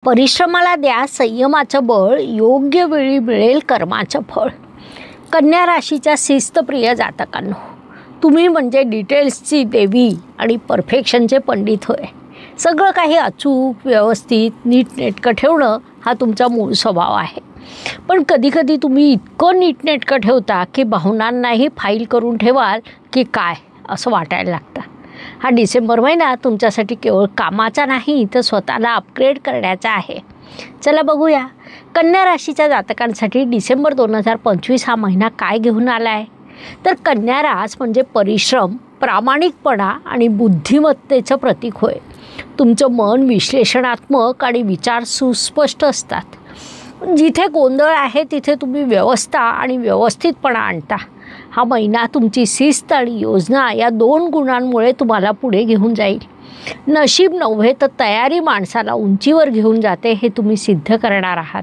परिश्रमाला द्या संयमाचं बळ, योग्य वेळी मिळेल कर्माचं फळ. कन्या राशीच्या शिस्तप्रिय जातकांनो, तुम्ही म्हणजे डिटेल्सची देवी आणि परफेक्शनचे पंडित होय. सगळं काही अचूक, व्यवस्थित, नीटनेटकं ठेवणं हा तुमचा मूळ स्वभाव आहे. पण कधीकधी तुम्ही इतकं नीटनेटकं ठेवता की भावनांनाही फाईल करून ठेवाल की काय असं वाटायला लागतं. हा डिसेंबर महिना तुमच्यासाठी केवळ कामाचा नाही तर स्वतःला अपग्रेड करण्याचा आहे. चला बघूया कन्या राशीच्या जातकांसाठी डिसेंबर 2025 हा महिना काय घेऊन आला आहे. तर कन्या रास म्हणजे परिश्रम, प्रामाणिकपणा आणि बुद्धिमत्तेचं प्रतीक होय. तुमचं मन विश्लेषणात्मक आणि विचार सुस्पष्ट असतात. जिथे गोंधळ आहे तिथे तुम्ही व्यवस्था आणि व्यवस्थितपणा आणता. हा महिना तुमची शिस्त आणि योजना या 2 गुणांमुळे तुम्हाला पुढे घेऊन जाईल. नशीब नव्हे तर तयारी माणसाला उंचीवर घेऊन जाते हे तुम्ही सिद्ध करणार आहात.